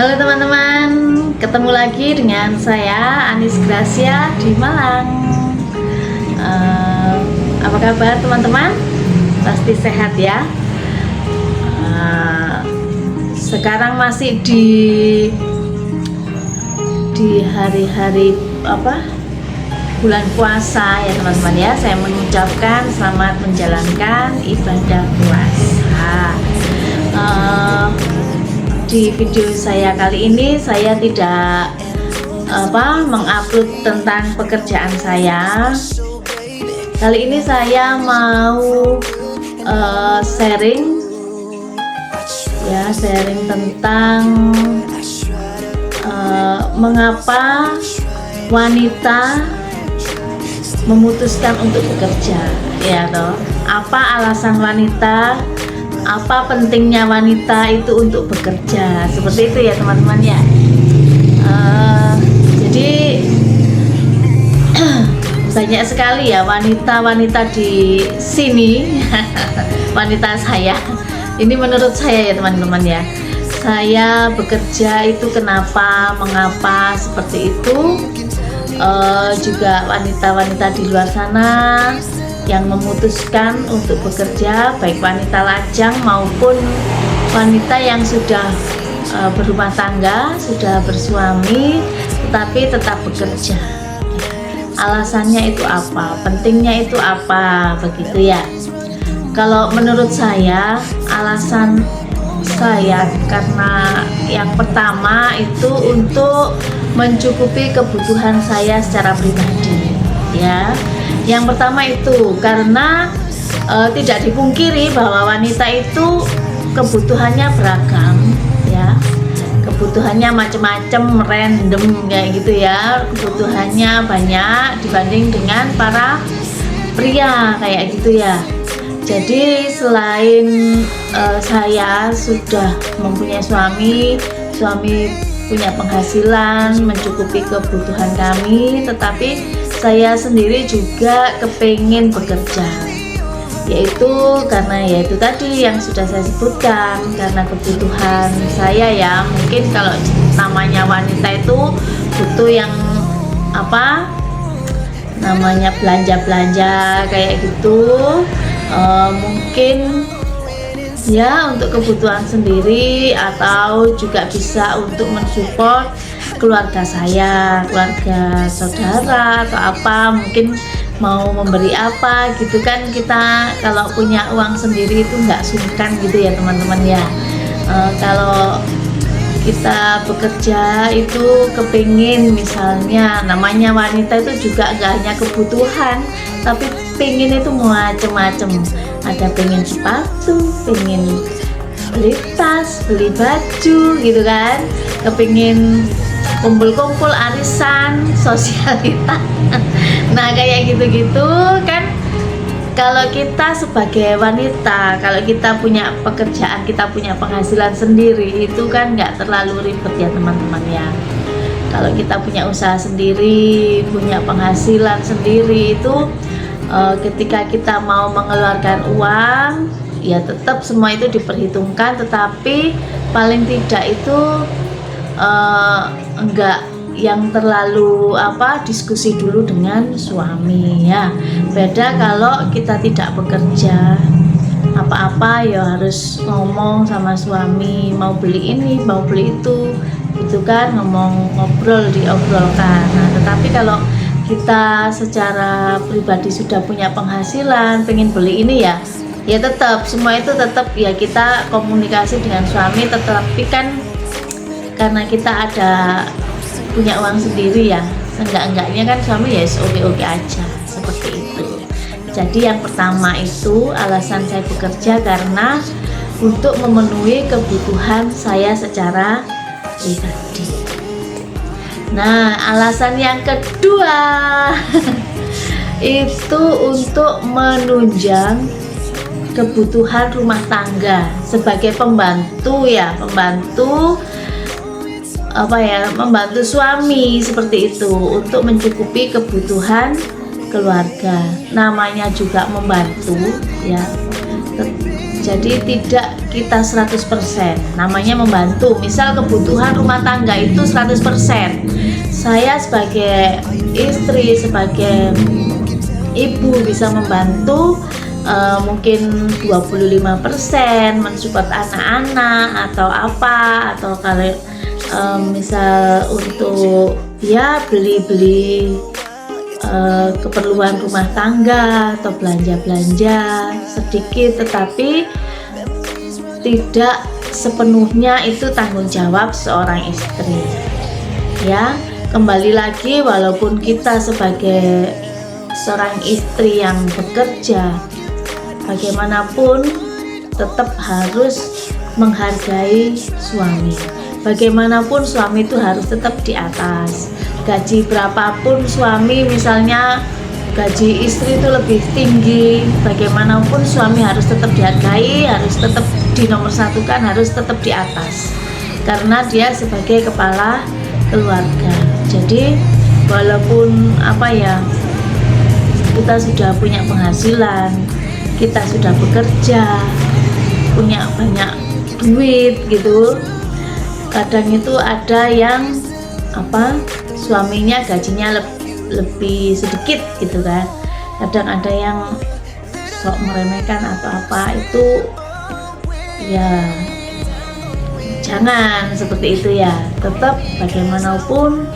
Halo teman-teman, ketemu lagi dengan saya Anis Gracia di Malang. Apa kabar teman-teman? Pasti sehat ya. Sekarang masih di hari-hari bulan puasa ya teman-teman ya. Saya mengucapkan selamat menjalankan ibadah puasa. Di video saya kali ini saya tidak mengupload tentang pekerjaan saya. Kali ini saya mau sharing tentang mengapa wanita memutuskan untuk bekerja, ya toh. Apa alasan wanita? Apa pentingnya wanita itu untuk bekerja, seperti itu ya teman-teman ya. Jadi banyak sekali ya wanita-wanita di sini. Wanita saya ini menurut saya ya teman-teman ya, saya bekerja itu kenapa, mengapa seperti itu. Juga wanita-wanita di luar sana yang memutuskan untuk bekerja, baik wanita lajang maupun wanita yang sudah berumah tangga, sudah bersuami, tetapi tetap bekerja. Alasannya itu apa? Pentingnya itu apa? Begitu ya. Kalau menurut saya, alasan saya karena yang pertama itu untuk mencukupi kebutuhan saya secara pribadi, ya. Yang pertama itu karena tidak dipungkiri bahwa wanita itu kebutuhannya beragam ya, kebutuhannya macam-macam, random kayak gitu ya, kebutuhannya banyak dibanding dengan para pria kayak gitu ya. Jadi selain saya sudah mempunyai suami punya penghasilan mencukupi kebutuhan kami, tetapi saya sendiri juga kepingin bekerja, yaitu karena yaitu tadi yang sudah saya sebutkan, karena kebutuhan saya ya. Mungkin kalau namanya wanita itu butuh yang namanya belanja kayak gitu, mungkin ya untuk kebutuhan sendiri atau juga bisa untuk mensupport keluarga saya, keluarga saudara atau apa, mungkin mau memberi apa gitu kan. Kita kalau punya uang sendiri itu nggak sungkan gitu ya teman-teman ya. Kalau kita bekerja itu kepingin, misalnya namanya wanita itu juga nggak hanya kebutuhan, tapi pengen itu macem-macem. Ada pengen sepatu, pengen beli tas, beli baju gitu kan, kepingin kumpul-kumpul arisan, sosialita. Nah kayak gitu-gitu kan. Kalau kita sebagai wanita, kalau kita punya pekerjaan, kita punya penghasilan sendiri, itu kan nggak terlalu ribet ya teman-teman ya. Kalau kita punya usaha sendiri, punya penghasilan sendiri, itu ketika kita mau mengeluarkan uang ya tetap semua itu diperhitungkan, tetapi paling tidak itu enggak yang terlalu diskusi dulu dengan suami ya. Beda kalau kita tidak bekerja, apa-apa ya harus ngomong sama suami, mau beli ini, mau beli itu kan, ngobrol diobrolkan. Nah tetapi kalau kita secara pribadi sudah punya penghasilan, pengen beli ini ya tetap semua itu tetap ya kita komunikasi dengan suami, tetapi kan karena kita ada punya uang sendiri ya, seenggak-enggaknya kan suami ya oke-oke aja, seperti itu. Jadi yang pertama itu alasan saya bekerja karena untuk memenuhi kebutuhan saya secara pribadi. Nah alasan yang kedua itu untuk menunjang kebutuhan rumah tangga sebagai pembantu ya, membantu suami seperti itu, untuk mencukupi kebutuhan keluarga. Namanya juga membantu ya, Jadi tidak kita 100%, namanya membantu. Misal kebutuhan rumah tangga itu 100%, saya sebagai istri, sebagai ibu bisa membantu mungkin 25% mensupport anak-anak atau apa, atau kalau misal untuk ya beli-beli keperluan rumah tangga atau belanja-belanja sedikit, tetapi tidak sepenuhnya itu tanggung jawab seorang istri. Ya, kembali lagi, walaupun kita sebagai seorang istri yang bekerja, bagaimanapun tetap harus menghargai suami. Bagaimanapun suami itu harus tetap di atas. Gaji berapapun suami, misalnya gaji istri itu lebih tinggi, bagaimanapun suami harus tetap dihargai, harus tetap dinomorsatukan, harus tetap di atas, karena dia sebagai kepala keluarga. Jadi walaupun kita sudah punya penghasilan, kita sudah bekerja, punya banyak duit gitu, kadang itu ada yang suaminya gajinya lebih sedikit gitu kan. Kadang ada yang sok meremehkan atau apa, itu ya jangan seperti itu ya. Tetap bagaimanapun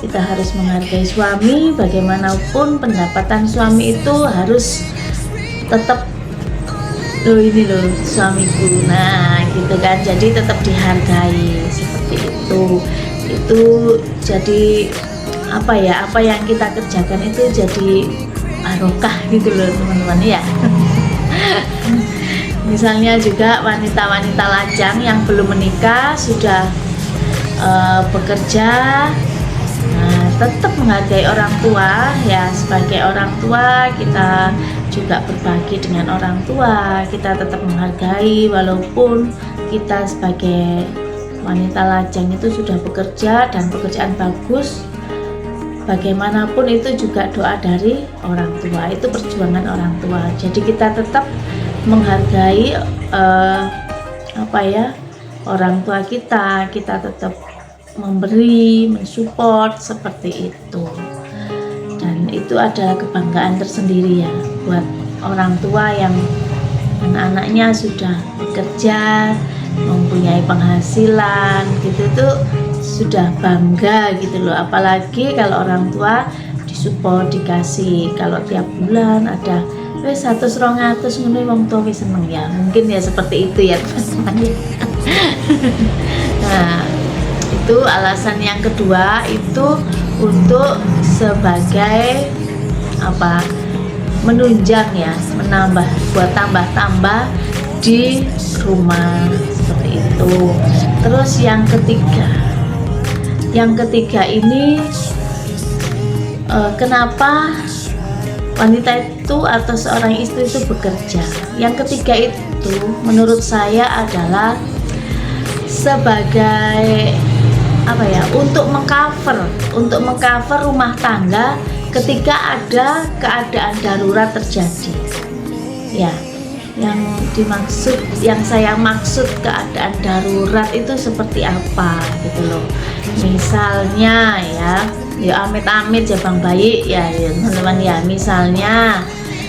kita harus menghargai suami, bagaimanapun pendapatan suami itu harus tetap ini loh suamiku, nah gitu kan. Jadi tetap dihargai seperti itu. Itu jadi apa yang kita kerjakan itu jadi barokah gitu loh teman-teman ya. Misalnya juga wanita-wanita lajang yang belum menikah sudah bekerja, nah tetap menghargai orang tua ya. Sebagai orang tua kita juga berbagi dengan orang tua, kita tetap menghargai walaupun kita sebagai wanita lajang itu sudah bekerja dan pekerjaan bagus. Bagaimanapun itu juga doa dari orang tua, itu perjuangan orang tua. Jadi kita tetap menghargai orang tua kita tetap memberi, mensupport seperti itu. Dan itu adalah kebanggaan tersendiri ya buat orang tua yang anak-anaknya sudah bekerja, mempunyai penghasilan gitu, tuh sudah bangga gitu loh. Apalagi kalau orang tua disupport, dikasih, kalau tiap bulan ada 100-200 ngono wong tua wis seneng ya. Mungkin ya seperti itu ya teman-teman. Nah, itu alasan yang kedua, itu untuk sebagai menunjang ya, menambah, buat tambah-tambah di rumah seperti itu. Terus yang ketiga ini kenapa wanita itu atau seorang istri itu bekerja? Yang ketiga itu menurut saya adalah sebagai untuk mengcover rumah tangga ketika ada keadaan darurat terjadi ya. Yang saya maksud keadaan darurat itu seperti apa gitu loh. Misalnya ya amit-amit ya Bang Bayi ya teman-teman ya. Misalnya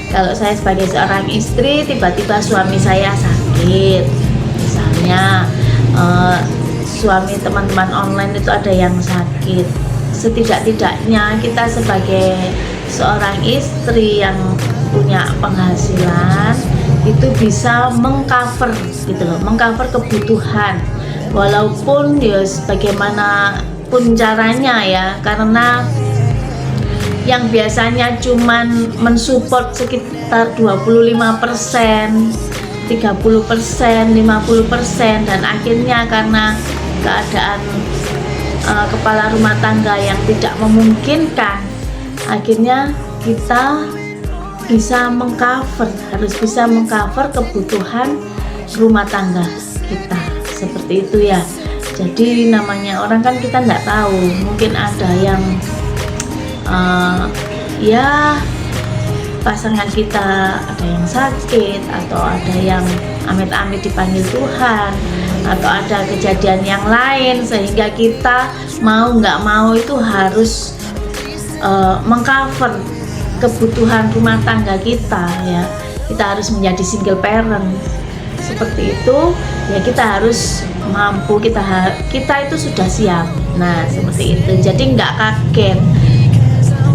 kalau saya sebagai seorang istri, tiba-tiba suami saya sakit, misalnya suami teman-teman online itu ada yang sakit, setidak-tidaknya kita sebagai seorang istri yang punya penghasilan itu bisa mengcover gitu loh, mengcover kebutuhan, walaupun ya bagaimanapun caranya ya, karena yang biasanya cuman mensupport sekitar 25%, 30%, 50%, dan akhirnya karena keadaan kepala rumah tangga yang tidak memungkinkan, akhirnya kita harus bisa mengcover kebutuhan rumah tangga kita seperti itu ya. Jadi namanya orang kan kita nggak tahu, mungkin ada yang pasangan kita ada yang sakit, atau ada yang amit-amit dipanggil Tuhan, atau ada kejadian yang lain sehingga kita mau nggak mau itu harus mengcover kebutuhan rumah tangga kita, ya. Kita harus menjadi single parent seperti itu, ya. Kita harus mampu, kita itu sudah siap. Nah, seperti itu. Jadi nggak kaget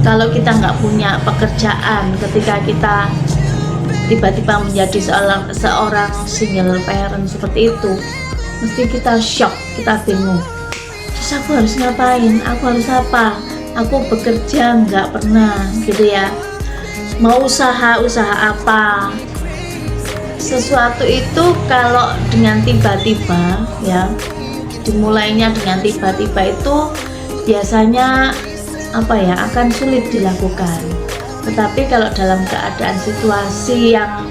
kalau kita nggak punya pekerjaan ketika kita tiba-tiba menjadi seorang single parent seperti itu. Mesti kita shock, kita bingung. Terus aku harus ngapain? Aku harus apa? Aku bekerja nggak pernah, gitu ya. Mau usaha apa? Sesuatu itu kalau dengan tiba-tiba, ya, dimulainya dengan tiba-tiba itu biasanya akan sulit dilakukan. Tetapi kalau dalam keadaan situasi yang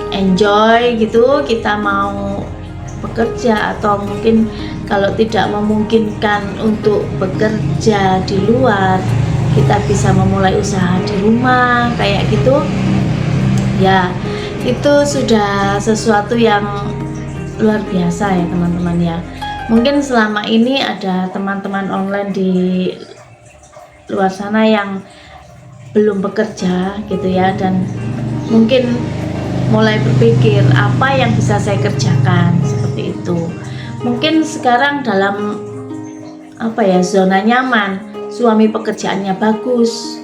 enjoy gitu, kita mau bekerja, atau mungkin kalau tidak memungkinkan untuk bekerja di luar, kita bisa memulai usaha di rumah kayak gitu, ya. Itu sudah sesuatu yang luar biasa, ya teman-teman, ya. Mungkin selama ini ada teman-teman online di luar sana yang belum bekerja gitu ya, dan mungkin mulai berpikir apa yang bisa saya kerjakan, seperti itu. Mungkin sekarang dalam zona nyaman, suami pekerjaannya bagus,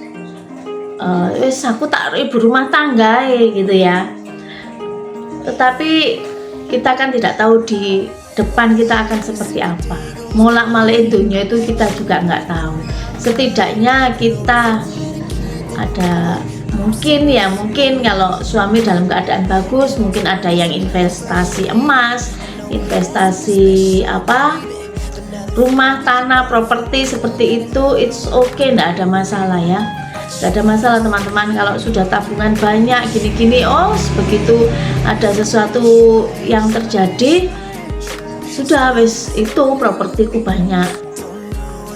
aku tak ibu rumah tangga gitu ya. Tetapi kita kan tidak tahu di depan kita akan seperti apa. Molak-malik dunia itu kita juga nggak tahu. Setidaknya kita ada mungkin kalau suami dalam keadaan bagus, mungkin ada yang investasi emas, investasi rumah, tanah, properti seperti itu. It's okay, nggak ada masalah, ya. Nggak ada masalah teman-teman. Kalau sudah tabungan banyak gini-gini, begitu ada sesuatu yang terjadi, sudah itu propertiku banyak,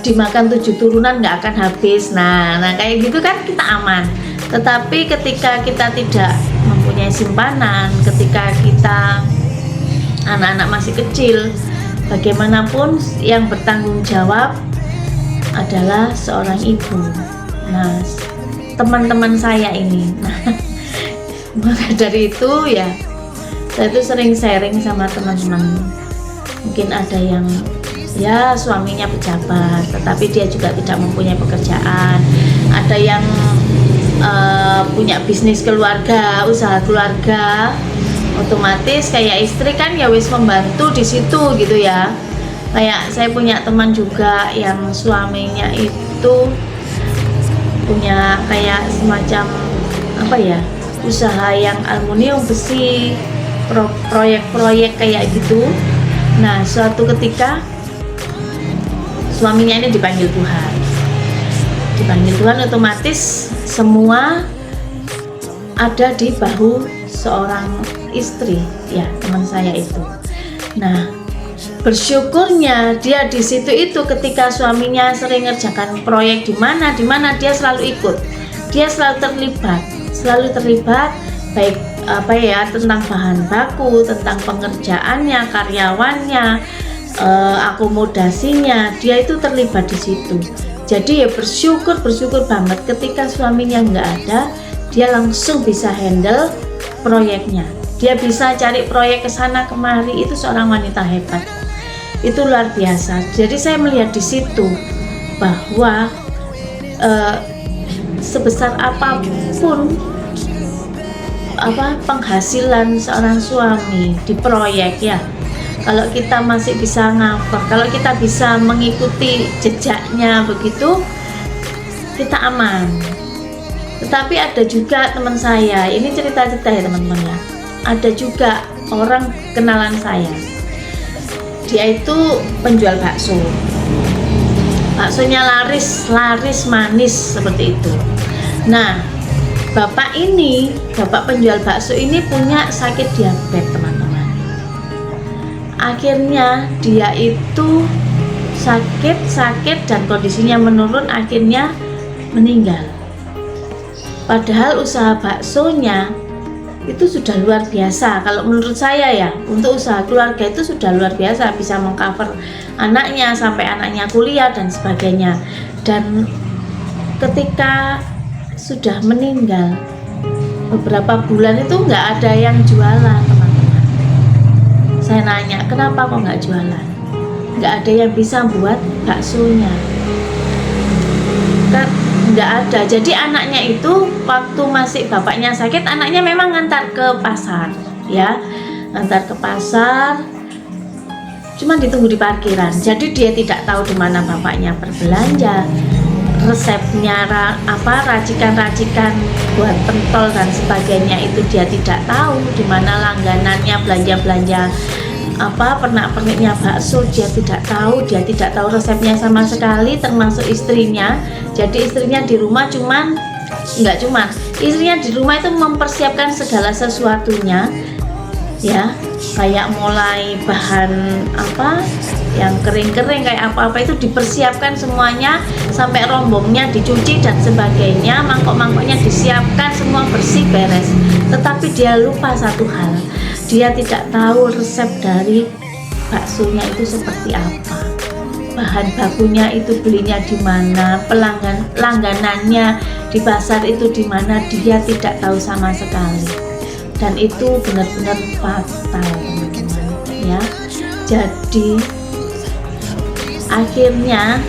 dimakan 7 turunan nggak akan habis. Nah kayak gitu kan kita aman. Tetapi ketika kita tidak mempunyai simpanan, ketika kita anak-anak masih kecil, bagaimanapun yang bertanggung jawab adalah seorang ibu. Nah, teman-teman saya ini, maka dari itu, ya, saya itu sering sharing sama teman-teman. Mungkin ada yang suaminya pejabat, tetapi dia juga tidak mempunyai pekerjaan. Ada yang punya bisnis keluarga, usaha keluarga, otomatis kayak istri kan ya wis membantu di situ gitu ya. Kayak saya punya teman juga yang suaminya itu punya kayak semacam usaha yang aluminium, besi, proyek-proyek kayak gitu. Nah, suatu ketika suaminya ini dipanggil Tuhan, otomatis semua ada di bahu seorang istri, ya, teman saya itu. Nah, bersyukurnya dia di situ itu ketika suaminya sering ngerjakan proyek di mana dia selalu ikut, dia selalu terlibat baik tentang bahan baku, tentang pengerjaannya, karyawannya, akomodasinya, dia itu terlibat di situ. Jadi ya bersyukur banget ketika suaminya nggak ada, dia langsung bisa handle proyeknya, dia bisa cari proyek ke sana kemari. Itu seorang wanita hebat, itu luar biasa. Jadi saya melihat di situ bahwa sebesar apapun penghasilan seorang suami di proyek, ya, kalau kita masih bisa ngapor, kalau kita bisa mengikuti jejaknya begitu, kita aman. Tetapi ada juga teman saya, ini cerita-cerita ya teman-teman, ya. Ada juga orang kenalan saya, dia itu penjual bakso, baksonya laris manis seperti itu. Nah, bapak penjual bakso ini punya sakit diabetes, teman-teman. Akhirnya dia itu sakit dan kondisinya menurun, akhirnya meninggal. Padahal usaha baksonya itu sudah luar biasa. Kalau menurut saya ya, untuk usaha keluarga itu sudah luar biasa, bisa mengcover anaknya sampai anaknya kuliah dan sebagainya. Dan ketika sudah meninggal beberapa bulan itu nggak ada yang jualan, teman-teman. Saya nanya, kenapa kok nggak jualan? Nggak ada yang bisa buat baksonya, kan nggak ada. Jadi anaknya itu waktu masih bapaknya sakit, anaknya memang ngantar ke pasar, ya, ngantar ke pasar, cuman ditunggu di parkiran. Jadi dia tidak tahu di mana bapaknya berbelanja, resepnya racikan-racikan buat pentol dan sebagainya itu dia tidak tahu, di mana langganannya, belanja-belanja pernak-perniknya bakso dia tidak tahu resepnya sama sekali, termasuk istrinya. Jadi istrinya di rumah istrinya di rumah itu mempersiapkan segala sesuatunya, ya, kayak mulai bahan yang kering-kering kayak apa-apa itu dipersiapkan semuanya, sampai rombongnya dicuci dan sebagainya, mangkok-mangkoknya disiapkan, semua bersih beres. Tetapi dia lupa satu hal, dia tidak tahu resep dari baksonya itu seperti apa, bahan bakunya itu belinya di mana, langganannya di pasar itu di mana, dia tidak tahu sama sekali. Dan itu benar-benar fatal, teman-teman, ya. Jadi akhirnya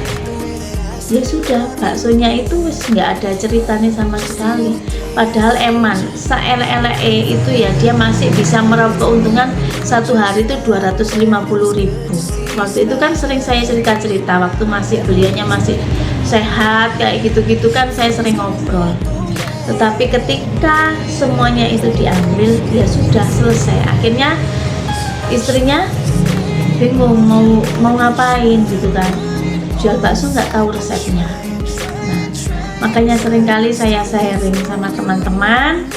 ya sudah, baksonya itu wis nggak ada ceritanya sama sekali. Padahal eman se-ele-ele itu ya, dia masih bisa meraup keuntungan satu hari itu 250.000. Waktu itu kan sering saya cerita-cerita waktu beliaunya masih sehat kayak gitu-gitu kan, saya sering ngobrol. Tetapi ketika semuanya itu diambil, ya sudah selesai. Akhirnya istrinya bingung mau ngapain gitu kan, jual bakso nggak tahu resepnya. Nah, makanya seringkali saya sharing sama teman-teman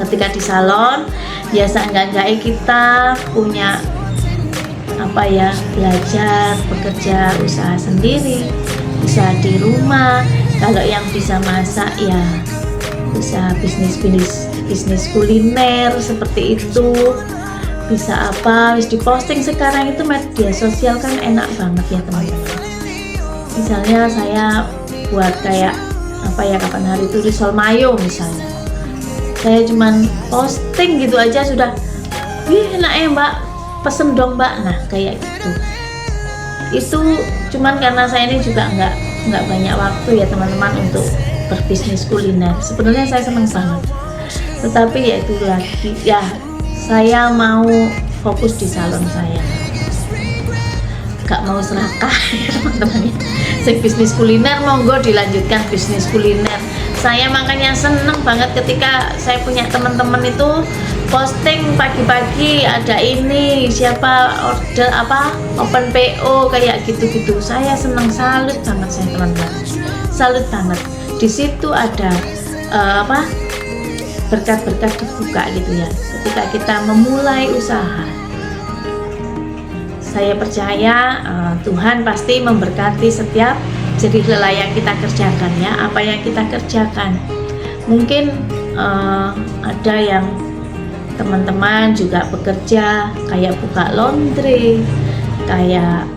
ketika di salon, ya seenggak-enggaknya kita punya belajar bekerja usaha sendiri, bisa di rumah. Kalau yang bisa masak ya bisa bisnis kuliner seperti itu, bisa harus diposting. Sekarang itu media sosial kan enak banget ya, teman-teman. Misalnya saya buat kayak kapan hari itu risol mayo misalnya, saya cuman posting gitu aja sudah, enak ya mbak, pesen dong mbak. Nah kayak gitu. Itu cuman karena saya ini juga nggak banyak waktu ya, teman-teman, untuk berbisnis kuliner. Sebenarnya saya senang banget, tetapi ya itu lagi ya, saya mau fokus di salon saya, gak mau serakah ya teman-teman. Bisnis kuliner monggo dilanjutkan, bisnis kuliner. Saya makanya seneng banget ketika saya punya teman-teman itu posting pagi-pagi ada ini, siapa order open PO kayak gitu-gitu. Saya seneng, salut banget saya, teman-teman, salut banget. Di situ ada berkat-berkat dibuka gitu ya, ketika kita memulai usaha. Saya percaya Tuhan pasti memberkati setiap jerih lelah yang kita kerjakan, ya, apa yang kita kerjakan. Mungkin ada yang teman-teman juga bekerja kayak buka laundry, kayak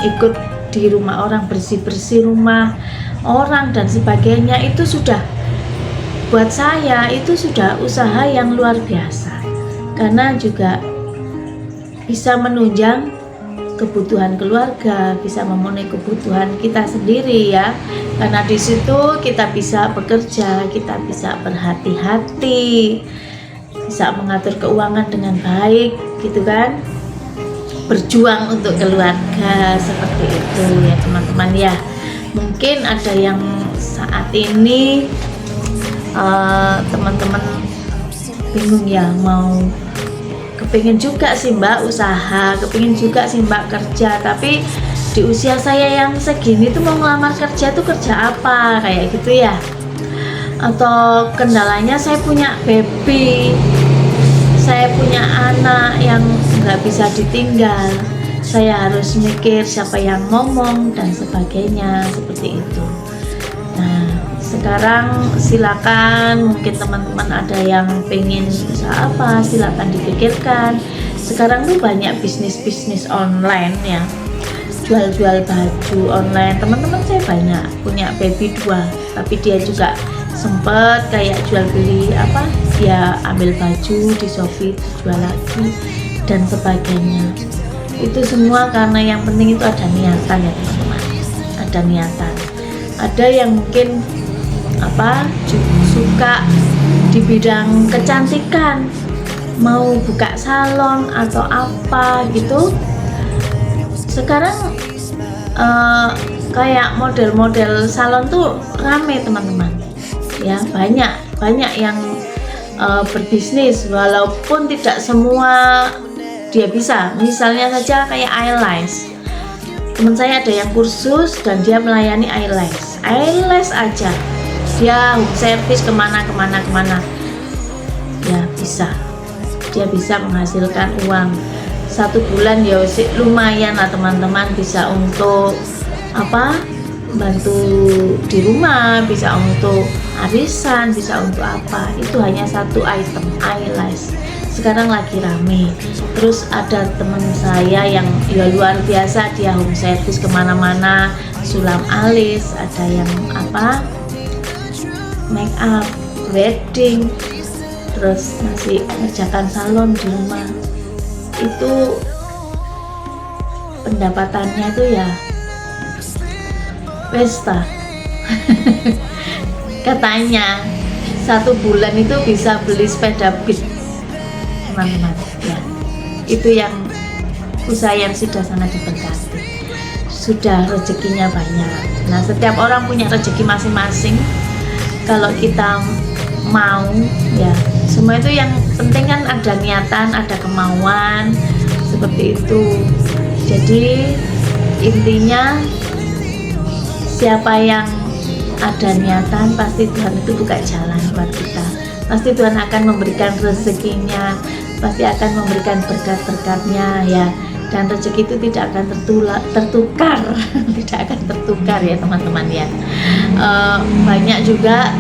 ikut di rumah orang, bersih-bersih rumah orang dan sebagainya. Itu sudah, buat saya itu sudah usaha yang luar biasa, karena juga bisa menunjang kebutuhan keluarga, bisa memenuhi kebutuhan kita sendiri ya, karena di situ kita bisa bekerja, kita bisa berhati-hati, bisa mengatur keuangan dengan baik gitu kan, berjuang untuk keluarga, seperti itu ya teman-teman ya. Mungkin ada yang saat ini teman-teman bingung ya, mau kepingin juga sih mbak usaha, kepingin juga sih mbak kerja, tapi di usia saya yang segini tuh mau ngelamar kerja tuh kerja apa, kayak gitu ya. Atau kendalanya saya punya baby, saya punya anak yang nggak bisa ditinggal, saya harus mikir siapa yang ngomong dan sebagainya, seperti itu. Nah sekarang silakan, mungkin teman-teman ada yang pengen usaha apa, silakan dipikirkan. Sekarang tuh banyak bisnis online ya, jual-jual baju online. Teman-teman saya banyak punya baby 2, tapi dia juga sempet kayak jual beli apa, dia ambil baju di Shopee jual lagi dan sebagainya. Itu semua karena yang penting itu ada niatan ya teman-teman, ada niatan. Ada yang mungkin apa suka di bidang kecantikan, mau buka salon atau apa gitu. Sekarang kayak model-model salon tuh rame teman-teman ya, banyak yang berbisnis, walaupun tidak semua dia bisa. Misalnya saja kayak eyelash, teman saya ada yang kursus dan dia melayani eyelash aja, dia home service kemana ya, dia bisa menghasilkan uang. 1 bulan ya lumayan lah teman-teman, bisa untuk apa, bantu di rumah, bisa untuk arisan, bisa untuk apa. Itu hanya 1 item eyelash, sekarang lagi rame. Terus ada teman saya yang ya luar biasa, dia home service kemana-mana, sulam alis, ada yang apa, make up, wedding, terus masih mengerjakan salon di rumah. Itu pendapatannya itu ya pesta. Katanya 1 bulan itu bisa beli sepeda beat teman-teman ya. Itu yang usaha yang sudah sangat diberkati, sudah rezekinya banyak. Nah, setiap orang punya rezeki masing-masing. Kalau kita mau ya, semua itu yang penting kan ada niatan, ada kemauan, seperti itu. Jadi intinya siapa yang ada niatan, pasti Tuhan itu buka jalan buat kita. Pasti Tuhan akan memberikan rezekinya, pasti akan memberikan berkat-berkatnya ya. Dan rezeki itu tidak akan tertukar tidak akan tertukar ya teman-teman ya. Banyak juga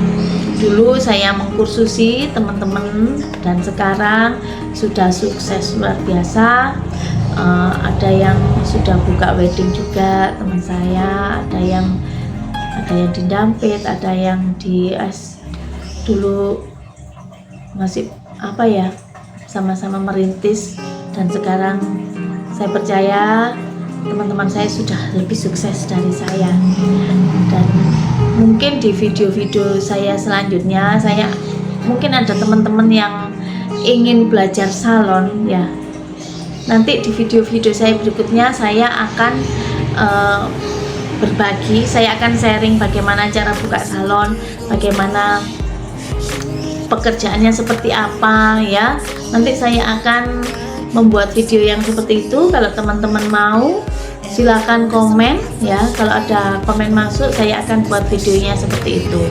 dulu saya mengkursusi teman-teman dan sekarang sudah sukses luar biasa. Ada yang sudah buka wedding juga teman saya, ada yang di Dampit, ada yang di dulu masih apa ya, sama-sama merintis, dan sekarang saya percaya teman-teman saya sudah lebih sukses dari saya. Dan mungkin di video-video saya selanjutnya, saya mungkin ada teman-teman yang ingin belajar salon ya, nanti di video-video saya berikutnya saya akan berbagi, saya akan sharing bagaimana cara buka salon, bagaimana pekerjaannya seperti apa ya. Nanti saya akan membuat video yang seperti itu. Kalau teman-teman mau, silakan komen ya. Kalau ada komen masuk, saya akan buat videonya seperti itu.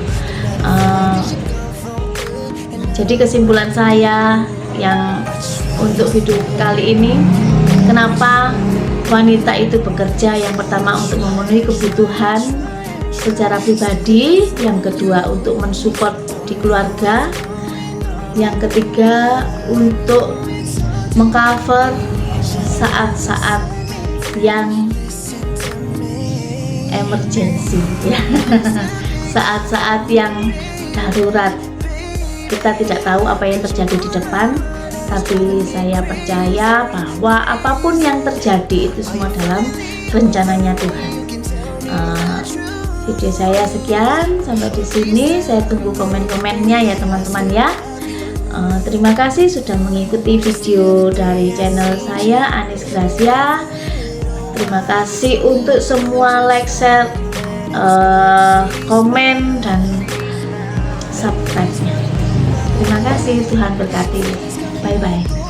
Jadi kesimpulan saya yang untuk video kali ini, kenapa wanita itu bekerja? Yang pertama untuk memenuhi kebutuhan secara pribadi, yang kedua untuk mensupport di keluarga, yang ketiga untuk mengcover saat-saat yang emergency ya. Saat-saat yang darurat, kita tidak tahu apa yang terjadi di depan, tapi saya percaya bahwa apapun yang terjadi itu semua dalam rencananya Tuhan. Video saya sekian, sampai di sini. Saya tunggu komen-komennya ya teman-teman ya. Terima kasih sudah mengikuti video dari channel saya, Anis Gracia. Terima kasih untuk semua like, share, komen, dan subscribe-nya. Terima kasih, Tuhan berkati. Bye-bye.